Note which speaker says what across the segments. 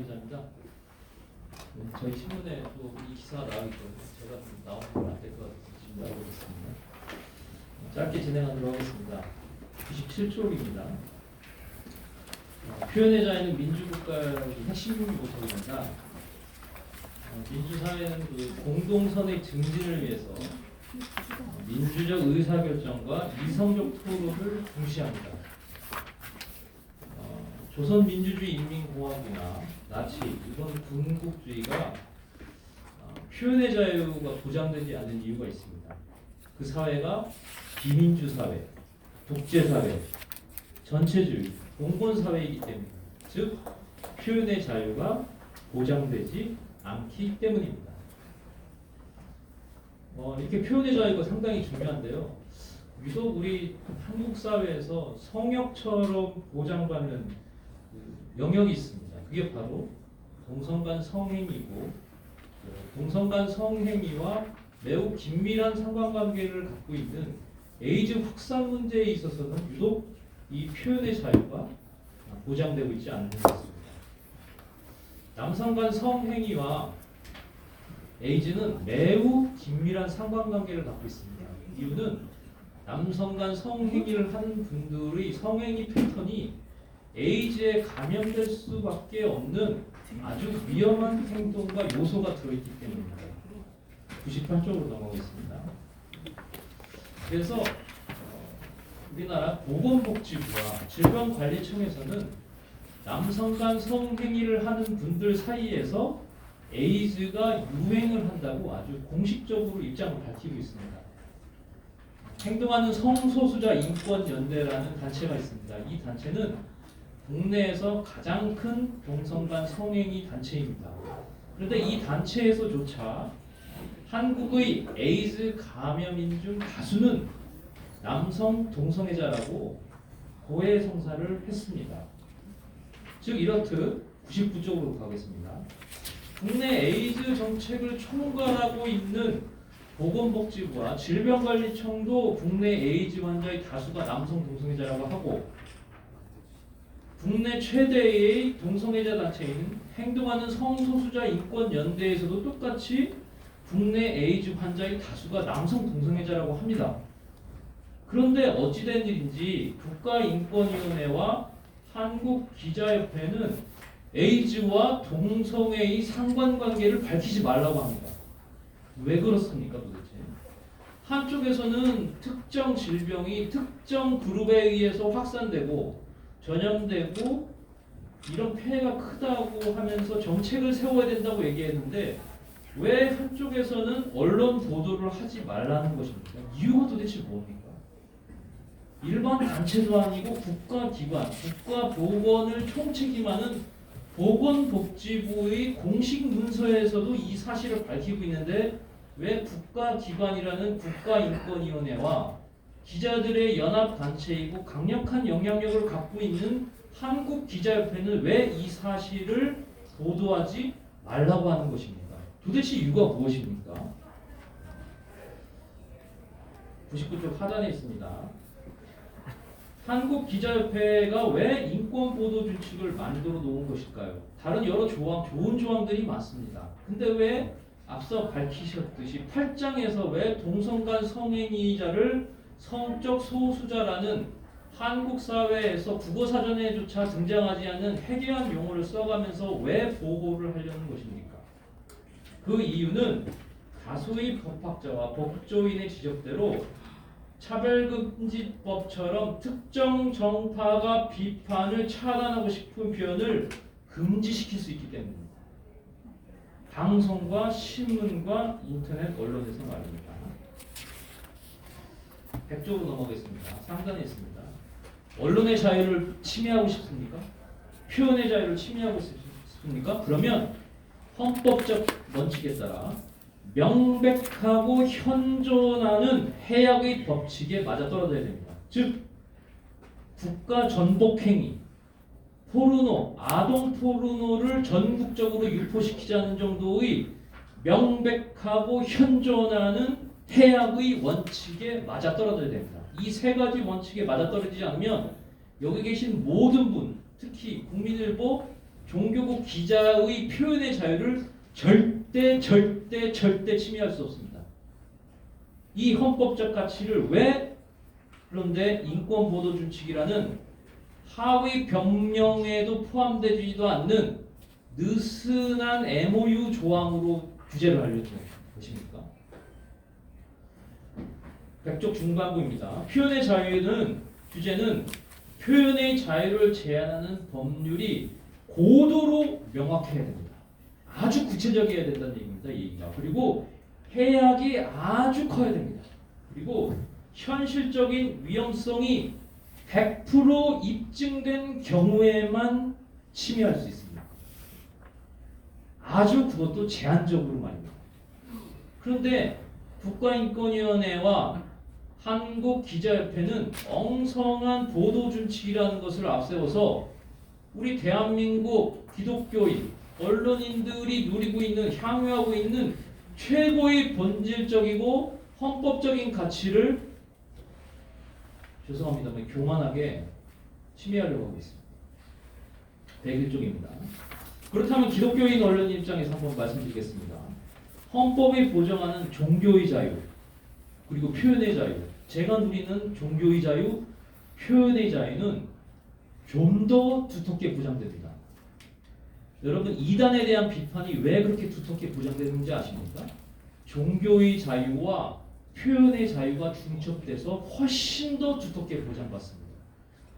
Speaker 1: 기자입니다. 저희 신문에 또 이 기사가 나가기 때문에 제가 좀 나오면 안 될 것 같아서 지금 나오고 있습니다. 짧게 진행하도록 하겠습니다. 97쪽입니다. 표현의 자유는 민주국가의 핵심 요소입니다. 민주사회는 그 공동선의 증진을 위해서 민주적 의사결정과 이성적 토론을 중시합니다. 조선민주주의 인민공화국이나 나치, 일본 군국주의가 표현의 자유가 보장되지 않는 이유가 있습니다. 그 사회가 비민주사회, 독재사회, 전체주의, 공권사회이기 때문입니다. 즉, 표현의 자유가 보장되지 않기 때문입니다. 이렇게 표현의 자유가 상당히 중요한데요. 유독 우리 한국 사회에서 성역처럼 보장받는 영역이 있습니다. 그게 바로 동성간 성행위고, 동성간 성행위와 매우 긴밀한 상관관계를 갖고 있는 에이즈 확산 문제에 있어서는 유독 이 표현의 자유가 보장되고 있지 않는 것입니다. 남성간 성행위와 에이즈는 매우 긴밀한 상관관계를 갖고 있습니다. 이유는 남성 간 성행위를 하는 분들의 성행위 패턴이 에이즈에 감염될 수밖에 없는 아주 위험한 행동과 요소가 들어있기 때문입니다. 98쪽으로 넘어가겠습니다. 그래서 우리나라 보건복지부와 질병관리청에서는 남성 간 성행위를 하는 분들 사이에서 에이즈가 유행을 한다고 아주 공식적으로 입장을 밝히고 있습니다. 행동하는 성소수자 인권연대라는 단체가 있습니다. 이 단체는 국내에서 가장 큰 동성간 성행위 단체입니다. 그런데 이 단체에서조차 한국의 에이즈 감염인 중 다수는 남성 동성애자라고 고해성사를 했습니다. 즉 이렇듯 99쪽으로 가겠습니다. 국내 에이즈 정책을 총괄하고 있는 보건복지부와 질병관리청도 국내 에이즈 환자의 다수가 남성 동성애자라고 하고, 국내 최대의 동성애자 단체인 행동하는 성소수자 인권연대에서도 똑같이 국내 에이즈 환자의 다수가 남성 동성애자라고 합니다. 그런데 어찌된 일인지 국가인권위원회와 한국기자협회는 에이즈와 동성애의 상관관계를 밝히지 말라고 합니다. 왜 그렇습니까 도대체? 한쪽에서는 특정 질병이 특정 그룹에 의해서 확산되고 전염되고 이런 폐해가 크다고 하면서 정책을 세워야 된다고 얘기했는데 왜 한쪽에서는 언론 보도를 하지 말라는 것입니까? 이유가 도대체 뭡니까? 일반 단체도 아니고 국가기관, 국가보건을 총책임하는 보건복지부의 공식 문서에서도 이 사실을 밝히고 있는데 왜 국가기관이라는 국가인권위원회와 기자들의 연합단체이고 강력한 영향력을 갖고 있는 한국기자협회는 왜 이 사실을 보도하지 말라고 하는 것입니까? 도대체 이유가 무엇입니까? 99쪽 하단에 있습니다. 한국기자협회가 왜 인권보도 준칙을 만들어 놓은 것일까요? 다른 여러 좋은 조항들이 많습니다. 근데 왜 앞서 밝히셨듯이 8장에서 왜 동성간 성행위자를 성적 소수자라는 한국 사회에서 국어사전에조차 등장하지 않는 해괴한 용어를 써가면서 왜 보호를 하려는 것입니까? 그 이유는 다수의 법학자와 법조인의 지적대로 차별금지법처럼 특정 정파가 비판을 차단하고 싶은 표현을 금지시킬 수 있기 때문입니다. 방송과 신문과 인터넷 언론에서 말입니다. 100쪽으로 넘어가겠습니다. 상단에 있습니다. 언론의 자유를 침해하고 싶습니까? 표현의 자유를 침해하고 싶습니까? 그러면 헌법적 원칙에 따라 명백하고 현존하는 해악의 법칙에 맞아떨어져야 됩니다. 즉 국가 전복행위, 포르노, 아동 포르노를 전국적으로 유포시키자는 정도의 명백하고 현존하는 해악의 원칙에 맞아떨어져야 됩니다. 이 세 가지 원칙에 맞아떨어지지 않으면 여기 계신 모든 분, 특히 국민일보 종교국 기자의 표현의 자유를 절대 침해할 수 없습니다. 이 헌법적 가치를 왜 그런데 인권 보도 준칙이라는 하위 병명에도 포함되지도 않는 느슨한 MOU 조항으로 규제를 하려는 것입니까? 백쪽 중반부입니다. 표현의 자유는 규제는 표현의 자유를 제한하는 법률이 고도로 명확해야 됩니다. 아주 구체적이어야 된다는 얘기입니다. 이 얘기가. 그리고 해악이 아주 커야 됩니다. 그리고 현실적인 위험성이 100% 입증된 경우에만 침해할 수 있습니다. 아주 그것도 제한적으로 말입니다. 그런데 국가인권위원회와 한국기자협회는 엉성한 보도준칙이라는 것을 앞세워서 우리 대한민국 기독교인, 언론인들이 누리고 있는, 향유하고 있는 최고의 본질적이고 헌법적인 가치를 죄송합니다만 교만하게 침해하려고 하고 있습니다. 101쪽입니다. 그렇다면 기독교인 언론인 입장에서 한번 말씀드리겠습니다. 헌법이 보장하는 종교의 자유, 그리고 표현의 자유, 제가 누리는 종교의 자유, 표현의 자유는 좀 더 두텁게 보장됩니다. 여러분 이단에 대한 비판이 왜 그렇게 두텁게 보장되는지 아십니까? 종교의 자유와 표현의 자유가 중첩돼서 훨씬 더 두텁게 보장받습니다.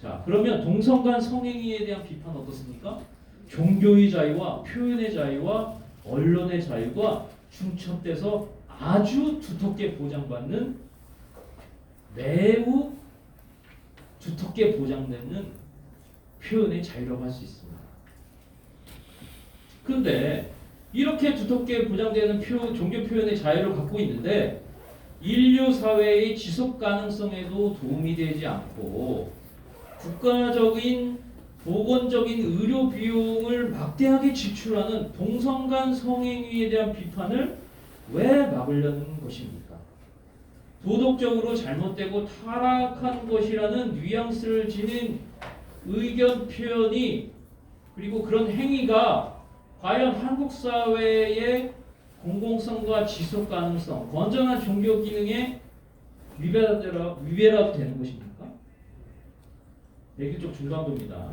Speaker 1: 자, 그러면 동성간 성행위에 대한 비판 어떻습니까? 종교의 자유와 표현의 자유와 언론의 자유가 중첩돼서 아주 두텁게 보장받는 매우 두텁게 보장되는 표현의 자유라고 할 수 있습니다. 그런데 이렇게 두텁게 보장되는 종교 표현의 자유를 갖고 있는데 인류 사회의 지속 가능성에도 도움이 되지 않고 국가적인 보건적인 의료 비용을 막대하게 지출하는 동성간 성행위에 대한 비판을 왜 막으려는 것입니까? 도덕적으로 잘못되고 타락한 것이라는 뉘앙스를 지닌 의견 표현이 그리고 그런 행위가 과연 한국 사회의 공공성과 지속 가능성, 건전한 종교 기능에 위배라도 되는 것입니까? 101쪽 중간부입니다.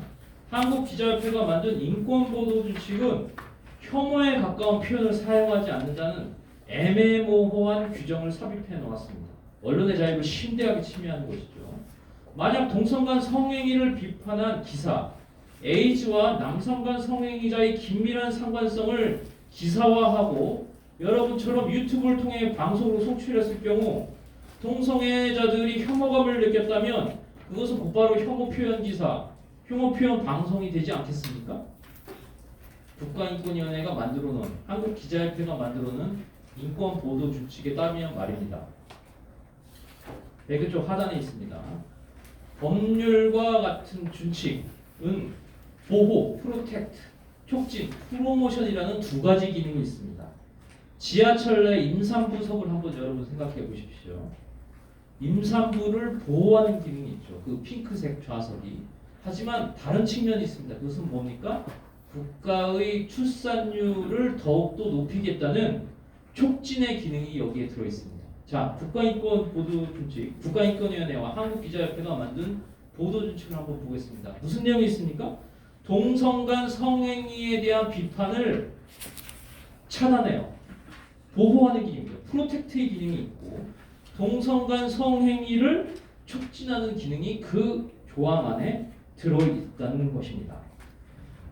Speaker 1: 한국기자협회가 만든 인권보도준칙은 혐오에 가까운 표현을 사용하지 않는다는 애매모호한 규정을 삽입해 놓았습니다. 언론의 자유를 심대하게 침해하는 것이죠. 만약 동성간 성행위를 비판한 기사, 에이즈와 남성간 성행위자의 긴밀한 상관성을 기사화하고 여러분처럼 유튜브를 통해 방송으로 송출했을 경우 동성애자들이 혐오감을 느꼈다면 그것은 곧바로 혐오 표현 기사, 혐오 표현 방송이 되지 않겠습니까? 국가인권위원회가 만들어놓은 한국기자협회가 만들어놓은 인권 보도 준칙에 따르면 말입니다. 100쪽 하단에 있습니다. 법률과 같은 준칙은 보호, 프로텍트, 촉진, 프로모션이라는 두 가지 기능이 있습니다. 지하철 내 임산부석을 한번 여러분 생각해 보십시오. 임산부를 보호하는 기능이 있죠. 그 핑크색 좌석이. 하지만 다른 측면이 있습니다. 그것은 뭡니까? 국가의 출산율을 더욱더 높이겠다는 촉진의 기능이 여기에 들어있습니다. 자, 국가인권보도준칙, 국가인권위원회와 한국기자협회가 만든 보도준칙을 한번 보겠습니다. 무슨 내용이 있습니까? 동성간 성행위에 대한 비판을 차단해요. 보호하는 기능이죠. 프로텍트의 기능이 있고 동성간 성행위를 촉진하는 기능이 그 조항 안에 들어있다는 것입니다.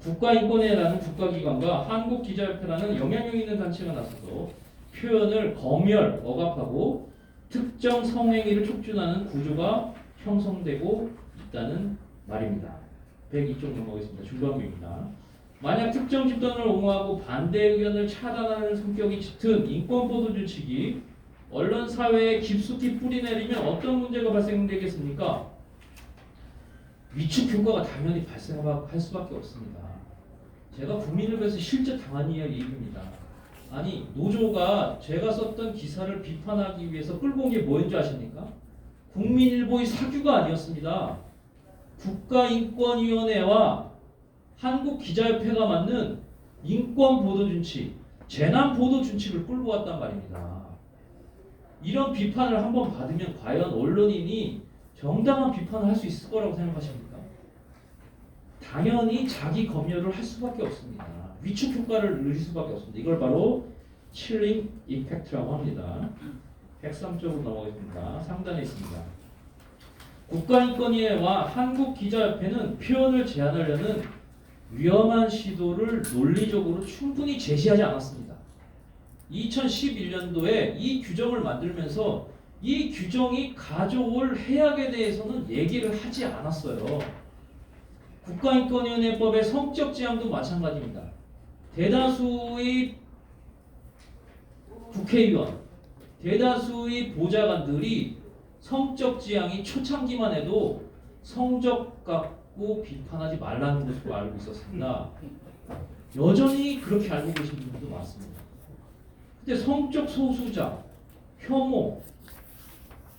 Speaker 1: 국가인권위라는 국가기관과 한국기자협회라는 영향력 있는 단체가 나서서 표현을 검열, 억압하고 특정 성행위를 촉진하는 구조가 형성되고 있다는 말입니다. 102쪽 넘어가겠습니다. 중간부입니다. 만약 특정 집단을 옹호하고 반대 의견을 차단하는 성격이 짙은 인권보도준칙이 언론 사회에 깊숙이 뿌리내리면 어떤 문제가 발생되겠습니까? 위축 효과가 당연히 발생할 수밖에 없습니다. 제가 국민을 위해서 실제 당한 얘기입니다. 아니 노조가 제가 썼던 기사를 비판하기 위해서 끌고 온 게 뭐였는지 아십니까? 국민일보의 사규가 아니었습니다. 국가인권위원회와 한국기자협회가 만든 인권보도준칙, 재난보도준칙을 끌고 왔단 말입니다. 이런 비판을 한번 받으면 과연 언론인이 정당한 비판을 할 수 있을 거라고 생각하십니까? 당연히 자기 검열을 할 수밖에 없습니다. 위축 효과를 누릴 수밖에 없습니다. 이걸 바로 칠링 이펙트라고 합니다. 103쪽으로 넘어가겠습니다. 상단에 있습니다. 국가인권위회와 한국기자협회는 표현을 제한하려는 위험한 시도를 논리적으로 충분히 제시하지 않았습니다. 2011년도에 이 규정을 만들면서 이 규정이 가져올 해악에 대해서는 얘기를 하지 않았어요. 국가인권위원회법의 성적 지향도 마찬가지입니다. 대다수의 국회의원, 대다수의 보좌관들이 성적 지향이 초창기만 해도 성적 갖고 비판하지 말라는 것으로 알고 있었습니다. 여전히 그렇게 알고 계신 분들도 많습니다. 근데 성적 소수자, 혐오,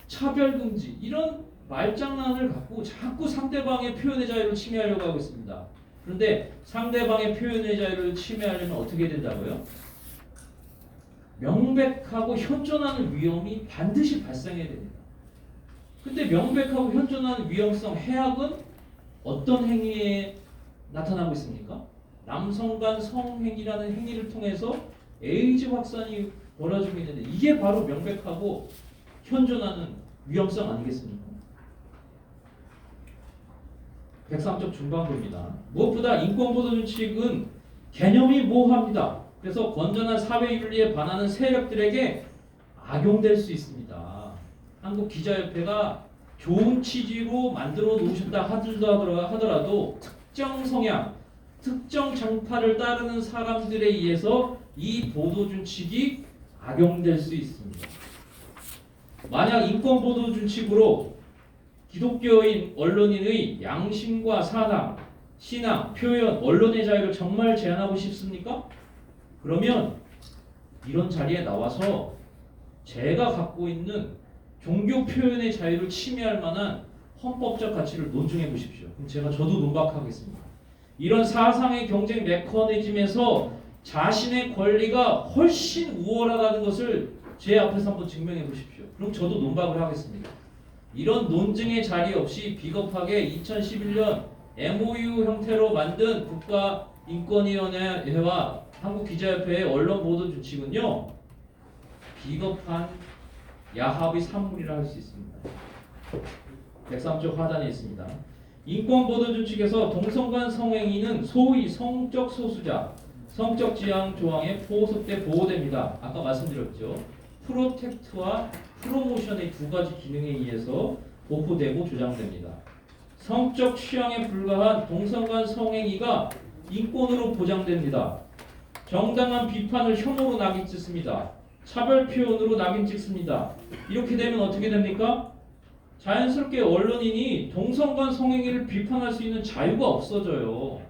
Speaker 1: 차별금지 이런 말장난을 갖고 자꾸 상대방의 표현의 자유를 침해하려고 하고 있습니다. 그런데 상대방의 표현의 자유를 침해하려면 어떻게 된다고요? 명백하고 현존하는 위험이 반드시 발생해야 됩니다. 근데 명백하고 현존하는 위험성 해악은 어떤 행위에 나타나고 있습니까? 남성 간 성행위라는 행위를 통해서 에이즈 확산이 벌어지고 있는데 이게 바로 명백하고 현존하는 위험성 아니겠습니까? 103쪽 중반부입니다. 무엇보다 인권보도준칙은 개념이 모호합니다. 그래서 건전한 사회윤리에 반하는 세력들에게 악용될 수 있습니다. 한국기자협회가 좋은 취지로 만들어 놓으셨다 하더라도 특정 성향, 특정 정파를 따르는 사람들에 의해서 이 보도준칙이 악용될 수 있습니다. 만약 인권보도준칙으로 기독교인 언론인의 양심과 사상, 신앙, 표현, 언론의 자유를 정말 제한하고 싶습니까? 그러면 이런 자리에 나와서 제가 갖고 있는 종교 표현의 자유를 침해할 만한 헌법적 가치를 논증해 보십시오. 그럼 저도 논박하겠습니다. 이런 사상의 경쟁 메커니즘에서 자신의 권리가 훨씬 우월하다는 것을 제 앞에서 한번 증명해 보십시오. 그럼 저도 논박을 하겠습니다. 이런 논증의 자리 없이 비겁하게 2011년 MOU 형태로 만든 국가인권위원회와 한국기자협회의 언론보도준칙은요, 비겁한 야합의 산물이라 할 수 있습니다. 103쪽 하단에 있습니다. 인권보도준칙에서 동성간 성행위는 소위 성적 소수자, 성적 지향 조항에 포섭돼 보호됩니다. 아까 말씀드렸죠. 프로텍트와 프로모션의 두 가지 기능에 의해서 보호되고 조장됩니다. 성적 취향에 불과한 동성간 성행위가 인권으로 보장됩니다. 정당한 비판을 혐오로 낙인 찍습니다. 차별 표현으로 낙인 찍습니다. 이렇게 되면 어떻게 됩니까? 자연스럽게 언론인이 동성간 성행위를 비판할 수 있는 자유가 없어져요.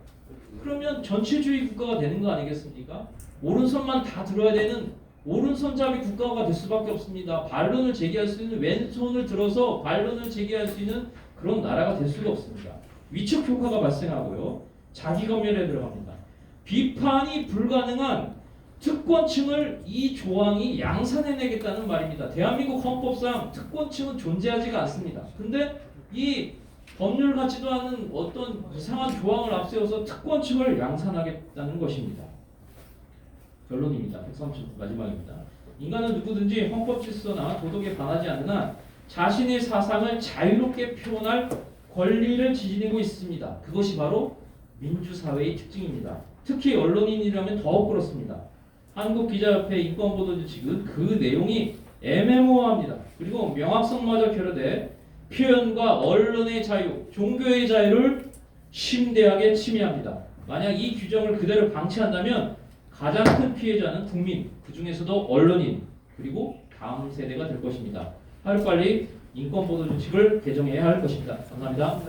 Speaker 1: 그러면 전체주의 국가가 되는 거 아니겠습니까? 오른손만 다 들어야 되는 오른손잡이 국가가 될 수밖에 없습니다. 반론을 제기할 수 있는 왼손을 들어서 반론을 제기할 수 있는 그런 나라가 될 수가 없습니다. 위축 효과가 발생하고요. 자기 검열에 들어갑니다. 비판이 불가능한 특권층을 이 조항이 양산해내겠다는 말입니다. 대한민국 헌법상 특권층은 존재하지가 않습니다. 근데 이 법률 같지도 않은 어떤 이상한 조항을 앞세워서 특권층을 양산하겠다는 것입니다. 결론입니다. 103쪽 마지막입니다. 인간은 누구든지 헌법 질서나 도덕에 반하지 않는 한 자신의 사상을 자유롭게 표현할 권리를 지니고 있습니다. 그것이 바로 민주사회의 특징입니다. 특히 언론인이라면 더욱 그렇습니다. 한국기자협회 인권보도준칙은 그 내용이 애매모호합니다. 그리고 명확성마저 결여돼 표현과 언론의 자유, 종교의 자유를 심대하게 침해합니다. 만약 이 규정을 그대로 방치한다면 가장 큰 피해자는 국민, 그 중에서도 언론인, 그리고 다음 세대가 될 것입니다. 하루빨리 인권보도준칙을 개정해야 할 것입니다. 감사합니다.